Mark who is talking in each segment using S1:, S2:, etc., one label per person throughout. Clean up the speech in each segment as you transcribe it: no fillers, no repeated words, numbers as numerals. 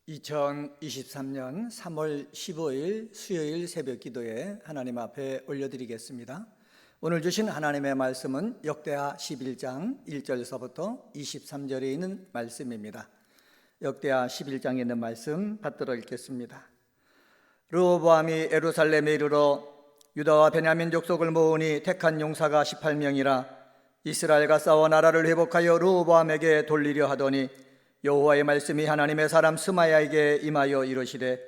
S1: 2023년 3월 15일 수요일 새벽 기도에 하나님 앞에 올려드리겠습니다. 오늘 주신 하나님의 말씀은 역대하 11장 1절서부터 23절에 있는 말씀입니다. 역대하 11장에 있는 말씀 받들어 읽겠습니다. 르호보암이 예루살렘에 이르러 유다와 베냐민 족속을 모으니 택한 용사가 18명이라 이스라엘과 싸워 나라를 회복하여 르호보암에게 돌리려 하더니 여호와의 말씀이 하나님의 사람 스마야에게 임하여 이르시되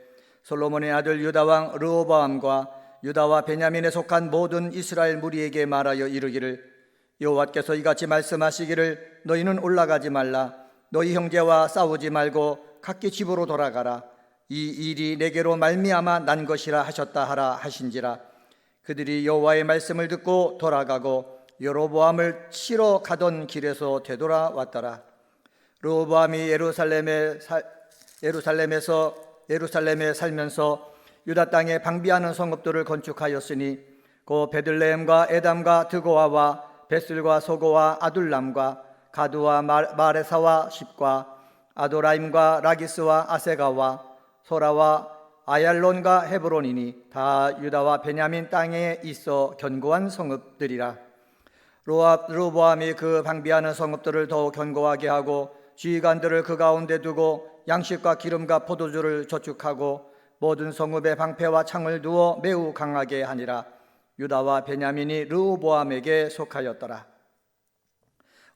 S1: 솔로몬의 아들 유다왕 르호보암과 유다와 베냐민에 속한 모든 이스라엘 무리에게 말하여 이르기를 여호와께서 이같이 말씀하시기를 너희는 올라가지 말라 너희 형제와 싸우지 말고 각기 집으로 돌아가라 이 일이 내게로 말미암아 난 것이라 하셨다 하라 하신지라 그들이 여호와의 말씀을 듣고 돌아가고 여로보암을 치러 가던 길에서 되돌아왔더라. 르호보암이 예루살렘에 살면서 유다 땅에 방비하는 성읍들을 건축하였으니 곧 베들레헴과 에담과 드고아와 베슬과 소고와 아둘람과 가두와 마레사와 십과 아도라임과 라기스와 아세가와 소라와 아얄론과 헤브론이니 다 유다와 베냐민 땅에 있어 견고한 성읍들이라. 르호보암이 그 방비하는 성읍들을 더욱 견고하게 하고 지휘관들을 그 가운데 두고 양식과 기름과 포도주를 저축하고 모든 성읍에 방패와 창을 두어 매우 강하게 하니라. 유다와 베냐민이 르호보암에게 속하였더라.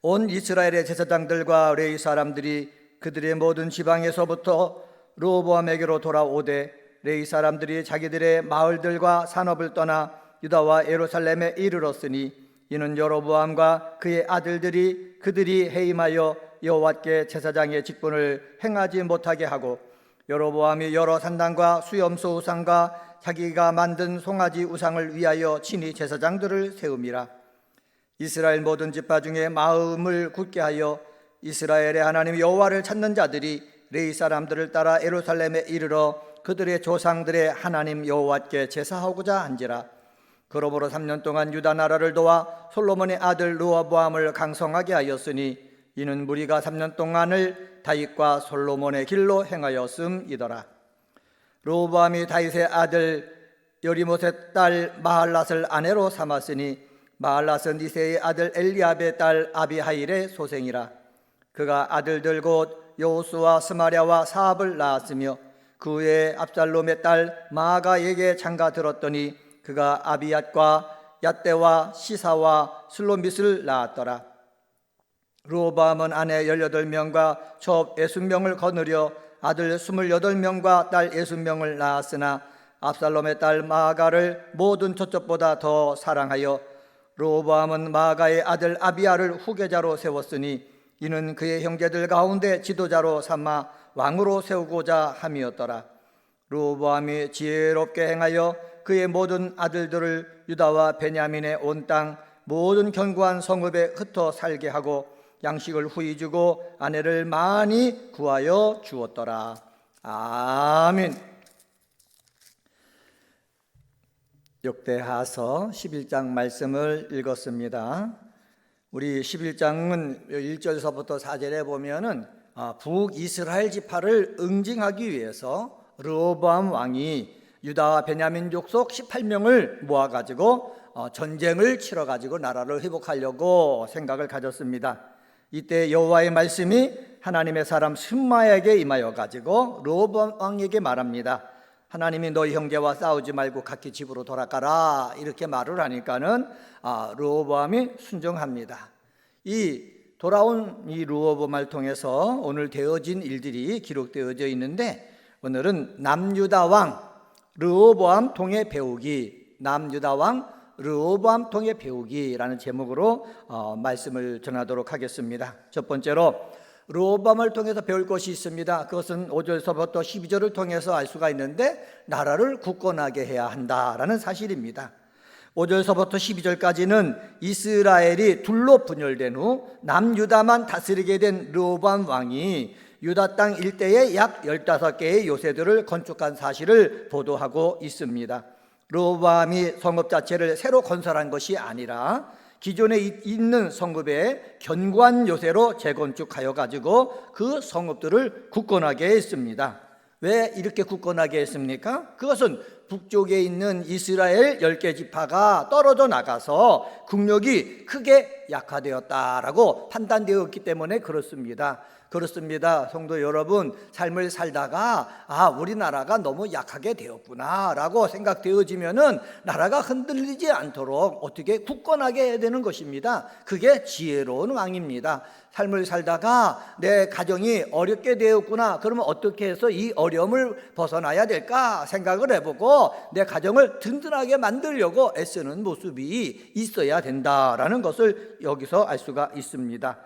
S1: 온 이스라엘의 제사장들과 레위 사람들이 그들의 모든 지방에서부터 르호보암에게로 돌아오되 레위 사람들이 자기들의 마을들과 산업을 떠나 유다와 예루살렘에 이르렀으니 이는 여로보암과 그의 아들들이 그들이 해임하여 여호와께 제사장의 직분을 행하지 못하게 하고 여로보암이 여러 산당과 수염소 우상과 자기가 만든 송아지 우상을 위하여 친히 제사장들을 세움이라. 이스라엘 모든 지파 중에 마음을 굳게 하여 이스라엘의 하나님 여호와를 찾는 자들이 레위 사람들을 따라 예루살렘에 이르러 그들의 조상들의 하나님 여호와께 제사하고자 한지라. 그러므로 3년 동안 유다 나라를 도와 솔로몬의 아들 르호보암을 강성하게 하였으니 이는 무리가 3년 동안을 다윗과 솔로몬의 길로 행하였음이더라. 르호보암이 다윗의 아들 여리못의 딸 마할랏을 아내로 삼았으니 마할랏은 이새의 아들 엘리압의 딸 아비하일의 소생이라. 그가 아들들 곧 여호수와 스마랴와 사압을 낳았으며 그 후에 압살롬의 딸 마아가에게 장가 들었더니 그가 아비앗과 얏대와 시사와 슬로밋을 낳았더라. 르호보암은 아내 18명과 첩 60명을 거느려 아들 28명과 딸 60명을 낳았으나 압살롬의 딸 마아가를 모든 젖젖보다 더 사랑하여 르호보암은 마아가의 아들 아비야를 후계자로 세웠으니 이는 그의 형제들 가운데 지도자로 삼아 왕으로 세우고자 함이었더라. 르호보암이 지혜롭게 행하여 그의 모든 아들들을 유다와 베냐민의 온 땅 모든 견고한 성읍에 흩어 살게 하고 양식을 후히 주고 아내를 많이 구하여 주었더라. 아멘. 역대하서 11장 말씀을 읽었습니다. 우리 11장은 1절서부터 4절에 보면은 북이스라엘 지파를 응징하기 위해서 르호보암 왕이 유다와 베냐민 족속 18명을 모아가지고 전쟁을 치러가지고 나라를 회복하려고 생각을 가졌습니다. 이때 여호와의 말씀이 하나님의 사람 스마야에게 임하여 가지고 르호보암 왕에게 말합니다. 하나님이 너희 형제와 싸우지 말고 각기 집으로 돌아가라 이렇게 말을 하니까는 르호보암이 순종합니다. 이 돌아온 이 르호보암을 통해서 오늘 되어진 일들이 기록되어져 있는데 오늘은 남유다 왕 르호보암 통해 배우기, 남유다 왕 르호보암 통해 배우기라는 제목으로 말씀을 전하도록 하겠습니다. 첫 번째로 르호보암을 통해서 배울 것이 있습니다. 그것은 5절서부터 12절을 통해서 알 수가 있는데 나라를 굳건하게 해야 한다라는 사실입니다. 5절서부터 12절까지는 이스라엘이 둘로 분열된 후 남유다만 다스리게 된 르호보암 왕이 유다 땅 일대에 약 15개의 요새들을 건축한 사실을 보도하고 있습니다. 르호보암이 성읍 자체를 새로 건설한 것이 아니라 기존에 있는 성읍의 견고한 요새로 재건축하여 가지고 그 성읍들을 굳건하게 했습니다. 왜 이렇게 굳건하게 했습니까? 그것은 북쪽에 있는 이스라엘 10개 지파가 떨어져 나가서 국력이 크게 약화되었다라고 판단되었기 때문에 그렇습니다. 성도 여러분, 삶을 살다가 우리나라가 너무 약하게 되었구나 라고 생각되어지면은 나라가 흔들리지 않도록 어떻게 굳건하게 해야 되는 것입니다. 그게 지혜로운 왕입니다. 삶을 살다가 내 가정이 어렵게 되었구나, 그러면 어떻게 해서 이 어려움을 벗어나야 될까 생각을 해보고 내 가정을 든든하게 만들려고 애쓰는 모습이 있어야 된다라는 것을 여기서 알 수가 있습니다.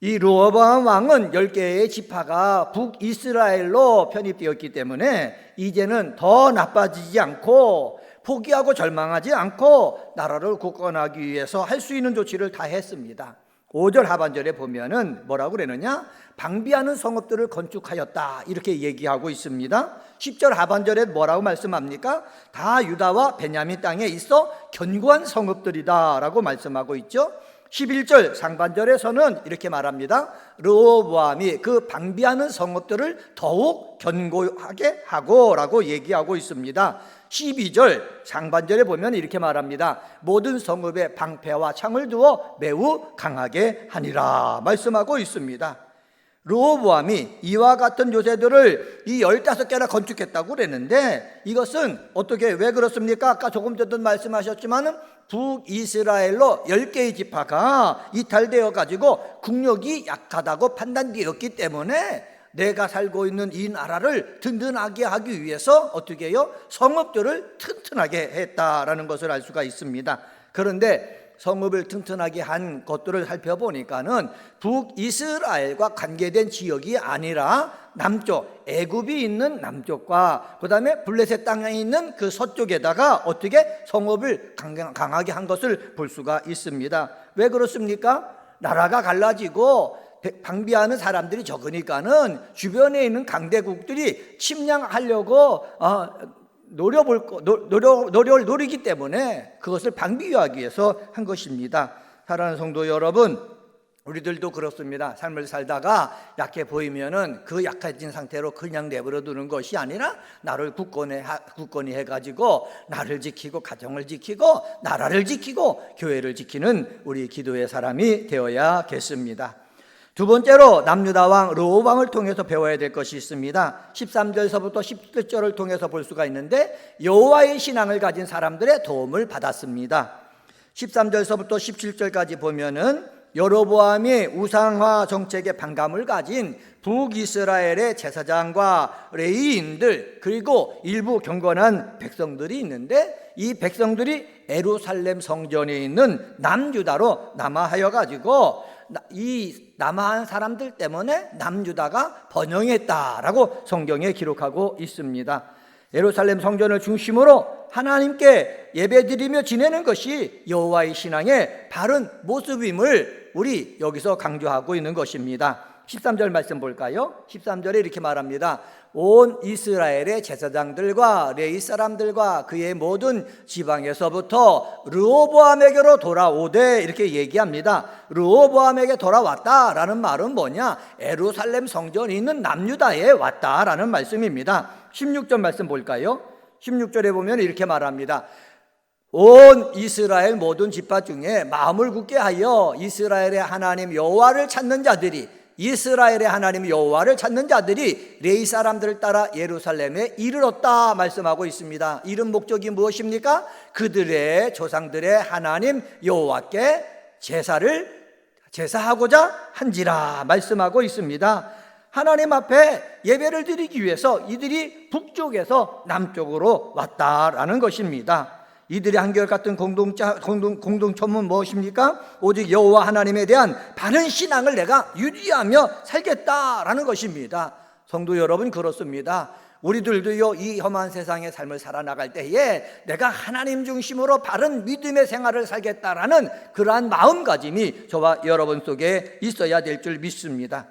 S1: 이 르호보암 왕은 10개의 지파가 북이스라엘로 편입되었기 때문에 이제는 더 나빠지지 않고 포기하고 절망하지 않고 나라를 굳건하기 위해서 할 수 있는 조치를 다 했습니다. 5절 하반절에 보면은 뭐라고 그러느냐? 방비하는 성읍들을 건축하였다, 이렇게 얘기하고 있습니다. 10절 하반절에 뭐라고 말씀합니까? 다 유다와 베냐민 땅에 있어 견고한 성읍들이다 라고 말씀하고 있죠. 11절 상반절에서는 이렇게 말합니다. 르호보암이 그 방비하는 성읍들을 더욱 견고하게 하고 라고 얘기하고 있습니다. 12절 상반절에 보면 이렇게 말합니다. 모든 성읍에 방패와 창을 두어 매우 강하게 하니라 말씀하고 있습니다. 르호보암이 이와 같은 요새들을 이 15개나 건축했다고 그랬는데 이것은 어떻게, 왜 그렇습니까? 아까 조금 전에 말씀하셨지만 북이스라엘로 10개의 지파가 이탈되어 가지고 국력이 약하다고 판단되었기 때문에 내가 살고 있는 이 나라를 든든하게 하기 위해서 어떻게 해요? 성읍들을 튼튼하게 했다라는 것을 알 수가 있습니다. 그런데 성읍을 튼튼하게 한 것들을 살펴보니까는 북이스라엘과 관계된 지역이 아니라 남쪽, 애굽이 있는 남쪽과 그 다음에 블레셋 땅에 있는 그 서쪽에다가 어떻게 성읍을 강하게 한 것을 볼 수가 있습니다. 왜 그렇습니까? 나라가 갈라지고 방비하는 사람들이 적으니까는 주변에 있는 강대국들이 침략하려고 노리기 때문에 그것을 방비하기 위해서 한 것입니다. 사랑하는 성도 여러분, 우리들도 그렇습니다. 삶을 살다가 약해 보이면은 그 약해진 상태로 그냥 내버려 두는 것이 아니라 나를 굳건히 해가지고 나를 지키고 가정을 지키고 나라를 지키고 교회를 지키는 우리 기도의 사람이 되어야겠습니다. 두 번째로 남유다 왕 르호보암을 통해서 배워야 될 것이 있습니다. 13절서부터 17절을 통해서 볼 수가 있는데 여호와의 신앙을 가진 사람들의 도움을 받았습니다. 13절서부터 17절까지 보면은 여로보암이 우상화 정책에 반감을 가진 북이스라엘의 제사장과 레위인들 그리고 일부 경건한 백성들이 있는데 이 백성들이 예루살렘 성전에 있는 남유다로 남하하여 가지고 이 남하한 사람들 때문에 남유다가 번영했다라고 성경에 기록하고 있습니다. 예루살렘 성전을 중심으로 하나님께 예배드리며 지내는 것이 여호와의 신앙의 바른 모습임을 우리 여기서 강조하고 있는 것입니다. 13절 말씀 볼까요? 13절에 이렇게 말합니다. 온 이스라엘의 제사장들과 레위 사람들과 그의 모든 지방에서부터 르호보암에게로 돌아오되 이렇게 얘기합니다. 르호보암에게 돌아왔다라는 말은 뭐냐? 예루살렘 성전이 있는 남유다에 왔다라는 말씀입니다. 16절 말씀 볼까요? 16절에 보면 이렇게 말합니다. 온 이스라엘 모든 지파 중에 마음을 굳게 하여 이스라엘의 하나님 여호와를 찾는 자들이 레위 사람들을 따라 예루살렘에 이르렀다 말씀하고 있습니다. 이런 목적이 무엇입니까? 그들의 조상들의 하나님 여호와께 제사하고자 한지라 말씀하고 있습니다. 하나님 앞에 예배를 드리기 위해서 이들이 북쪽에서 남쪽으로 왔다라는 것입니다. 이들의 한결같은 공동점은 무엇입니까? 오직 여호와 하나님에 대한 바른 신앙을 내가 유지하며 살겠다라는 것입니다. 성도 여러분, 그렇습니다. 우리들도요, 이 험한 세상의 삶을 살아나갈 때에 내가 하나님 중심으로 바른 믿음의 생활을 살겠다라는 그러한 마음가짐이 저와 여러분 속에 있어야 될 줄 믿습니다.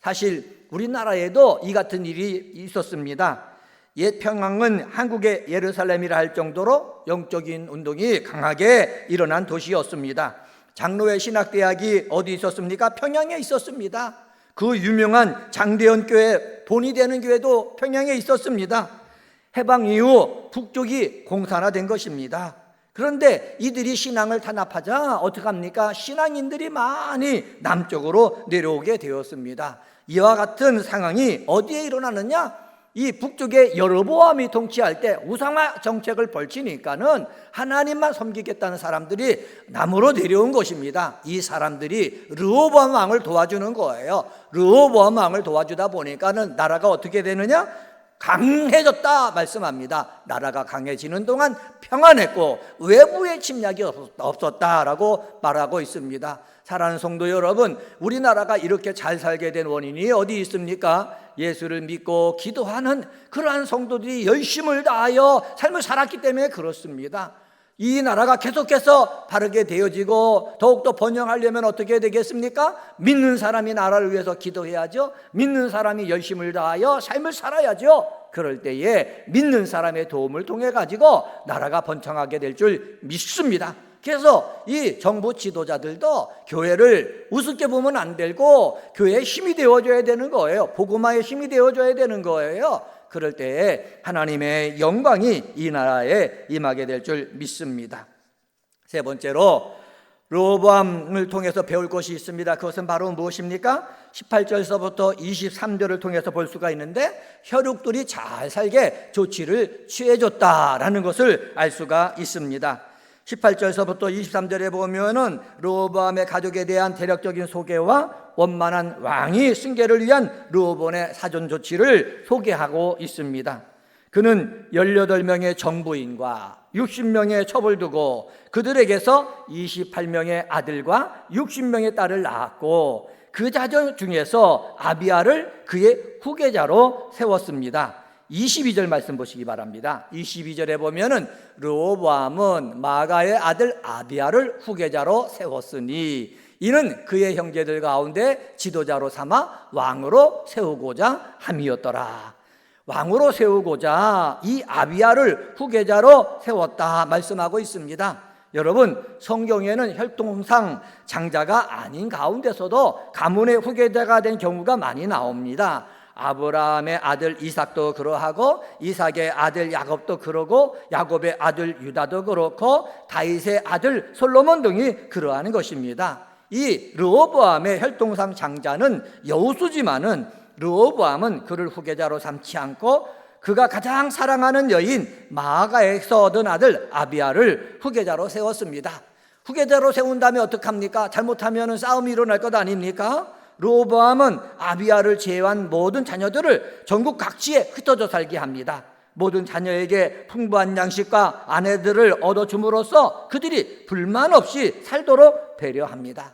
S1: 사실 우리나라에도 이 같은 일이 있었습니다. 옛 평양은 한국의 예루살렘이라 할 정도로 영적인 운동이 강하게 일어난 도시였습니다. 장로회 신학대학이 어디 있었습니까? 평양에 있었습니다. 그 유명한 장대현 교회, 본이 되는 교회도 평양에 있었습니다. 해방 이후 북쪽이 공산화된 것입니다. 그런데 이들이 신앙을 탄압하자 어떻게 합니까? 신앙인들이 많이 남쪽으로 내려오게 되었습니다. 이와 같은 상황이 어디에 일어나느냐? 이 북쪽에 여로보암이 통치할 때 우상화 정책을 벌치니까는 하나님만 섬기겠다는 사람들이 남으로 내려온 것입니다. 이 사람들이 르호보암 왕을 도와주는 거예요. 르호보암 왕을 도와주다 보니까는 나라가 어떻게 되느냐? 강해졌다 말씀합니다. 나라가 강해지는 동안 평안했고 외부의 침략이 없었다라고 말하고 있습니다. 사랑하는 성도 여러분, 우리나라가 이렇게 잘 살게 된 원인이 어디 있습니까? 예수를 믿고 기도하는 그러한 성도들이 열심을 다하여 삶을 살았기 때문에 그렇습니다. 이 나라가 계속해서 바르게 되어지고 더욱더 번영하려면 어떻게 되겠습니까? 믿는 사람이 나라를 위해서 기도해야죠. 믿는 사람이 열심을 다하여 삶을 살아야죠. 그럴 때에 믿는 사람의 도움을 통해 가지고 나라가 번창하게 될 줄 믿습니다. 그래서 이 정부 지도자들도 교회를 우습게 보면 안 되고 교회의 힘이 되어줘야 되는 거예요. 복음화의 힘이 되어줘야 되는 거예요. 그럴 때에 하나님의 영광이 이 나라에 임하게 될 줄 믿습니다. 세 번째로 르호보암을 통해서 배울 것이 있습니다. 그것은 바로 무엇입니까? 18절서부터 23절을 통해서 볼 수가 있는데 혈육들이 잘 살게 조치를 취해줬다라는 것을 알 수가 있습니다. 18절서부터 23절에 보면은 르호보암의 가족에 대한 대략적인 소개와 원만한 왕위 승계를 위한 르호보암의 사전 조치를 소개하고 있습니다. 그는 18명의 정부인과 60명의 첩을 두고 그들에게서 28명의 아들과 60명의 딸을 낳았고 그 자녀 중에서 아비야를 그의 후계자로 세웠습니다. 22절 말씀 보시기 바랍니다. 22절에 보면은 르호보암은 마가의 아들 아비야를 후계자로 세웠으니 이는 그의 형제들 가운데 지도자로 삼아 왕으로 세우고자 함이었더라. 왕으로 세우고자 이 아비야를 후계자로 세웠다 말씀하고 있습니다. 여러분, 성경에는 혈통상 장자가 아닌 가운데서도 가문의 후계자가 된 경우가 많이 나옵니다. 아브라함의 아들 이삭도 그러하고 이삭의 아들 야곱도 그러고 야곱의 아들 유다도 그렇고 다윗의 아들 솔로몬 등이 그러하는 것입니다. 이 르호보암의 혈통상 장자는 여우수지만은 르호보암은 그를 후계자로 삼지 않고 그가 가장 사랑하는 여인 마아가에서 얻은 아들 아비야를 후계자로 세웠습니다. 후계자로 세운 다음에 어떡합니까? 잘못하면 싸움이 일어날 것 아닙니까? 르호보암은 아비야를 제외한 모든 자녀들을 전국 각지에 흩어져 살게 합니다. 모든 자녀에게 풍부한 양식과 아내들을 얻어줌으로써 그들이 불만 없이 살도록 배려합니다.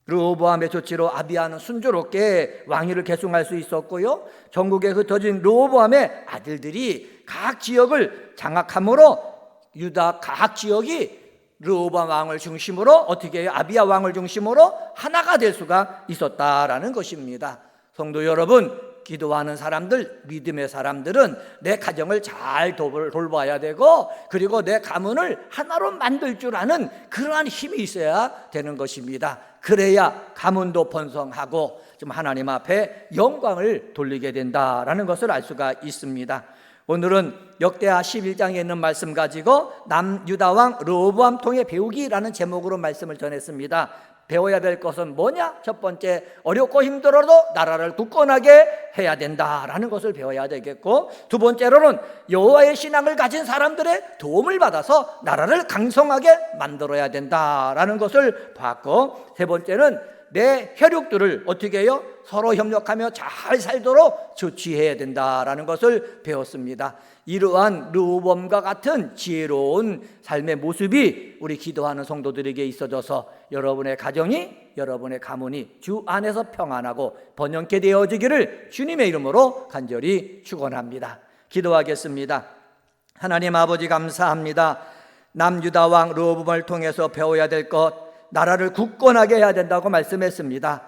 S1: 르호보암의 조치로 아비야는 순조롭게 왕위를 계승할 수 있었고요, 전국에 흩어진 르호보암의 아들들이 각 지역을 장악함으로 유다 각 지역이 르호보암 왕을 중심으로 어떻게 해요? 아비야 왕을 중심으로 하나가 될 수가 있었다라는 것입니다. 성도 여러분, 기도하는 사람들, 믿음의 사람들은 내 가정을 잘 돌봐야 되고 그리고 내 가문을 하나로 만들 줄 아는 그러한 힘이 있어야 되는 것입니다. 그래야 가문도 번성하고 좀 하나님 앞에 영광을 돌리게 된다라는 것을 알 수가 있습니다. 오늘은 역대하 11장에 있는 말씀 가지고 남유다왕 르호보암 통해 배우기라는 제목으로 말씀을 전했습니다. 배워야 될 것은 뭐냐? 첫 번째, 어렵고 힘들어도 나라를 굳건하게 해야 된다라는 것을 배워야 되겠고, 두 번째로는 여호와의 신앙을 가진 사람들의 도움을 받아서 나라를 강성하게 만들어야 된다라는 것을 봤고, 세 번째는 내 혈육들을 어떻게 해요? 서로 협력하며 잘 살도록 조치해야 된다라는 것을 배웠습니다. 이러한 르호보암과 같은 지혜로운 삶의 모습이 우리 기도하는 성도들에게 있어져서 여러분의 가정이, 여러분의 가문이 주 안에서 평안하고 번영케 되어지기를 주님의 이름으로 간절히 축원합니다. 기도하겠습니다. 하나님 아버지, 감사합니다. 남유다 왕 르호보암을 통해서 배워야 될 것, 나라를 굳건하게 해야 된다고 말씀했습니다.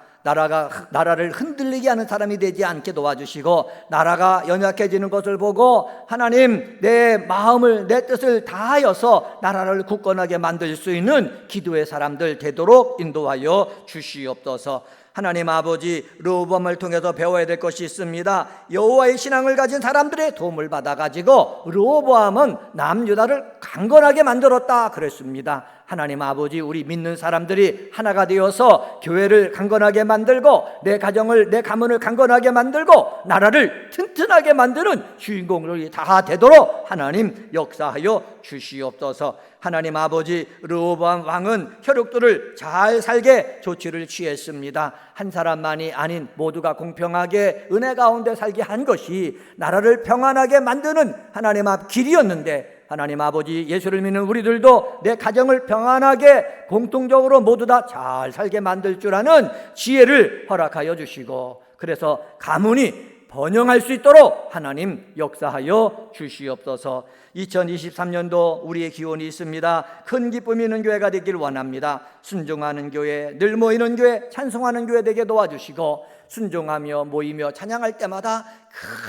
S1: 나라를 흔들리게 하는 사람이 되지 않게 도와주시고, 나라가 연약해지는 것을 보고 하나님, 내 마음을, 내 뜻을 다하여서 나라를 굳건하게 만들 수 있는 기도의 사람들 되도록 인도하여 주시옵소서. 하나님 아버지, 르호보암을 통해서 배워야 될 것이 있습니다. 여호와의 신앙을 가진 사람들의 도움을 받아가지고 르호보암은 남유다를 강건하게 만들었다 그랬습니다. 하나님 아버지, 우리 믿는 사람들이 하나가 되어서 교회를 강건하게 만들고 내 가정을, 내 가문을 강건하게 만들고 나라를 튼튼하게 만드는 주인공들이 다 되도록 하나님 역사하여 주시옵소서. 하나님 아버지, 르호보암 왕은 혈육들을 잘 살게 조치를 취했습니다. 한 사람만이 아닌 모두가 공평하게 은혜 가운데 살게 한 것이 나라를 평안하게 만드는 하나님 앞 길이었는데, 하나님 아버지, 예수를 믿는 우리들도 내 가정을 평안하게 공통적으로 모두 다 잘 살게 만들 줄 아는 지혜를 허락하여 주시고, 그래서 가문이 번영할 수 있도록 하나님 역사하여 주시옵소서. 2023년도 우리의 기원이 있습니다. 큰 기쁨이 있는 교회가 되길 원합니다. 순종하는 교회, 늘 모이는 교회, 찬송하는 교회 되게 도와주시고, 순종하며 모이며 찬양할 때마다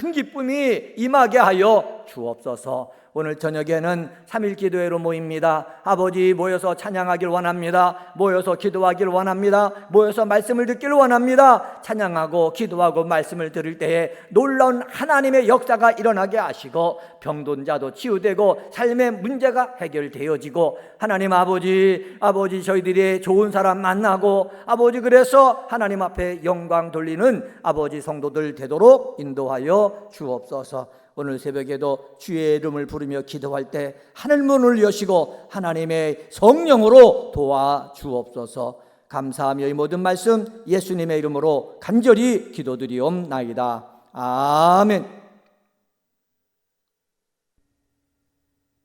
S1: 큰 기쁨이 임하게 하여 주옵소서. 오늘 저녁에는 3일 기도회로 모입니다. 아버지, 모여서 찬양하길 원합니다. 모여서 기도하길 원합니다. 모여서 말씀을 듣길 원합니다. 찬양하고 기도하고 말씀을 들을 때에 놀라운 하나님의 역사가 일어나게 하시고, 병든 자도 치유되고 삶의 문제가 해결되어지고, 하나님 아버지, 저희들이 좋은 사람 만나고, 아버지, 그래서 하나님 앞에 영광 돌리는 아버지 성도들 되도록 인도하여 주옵소서. 오늘 새벽에도 주의 이름을 부르며 기도할 때 하늘 문을 여시고 하나님의 성령으로 도와주옵소서. 감사하며 이 모든 말씀 예수님의 이름으로 간절히 기도드리옵나이다. 아멘.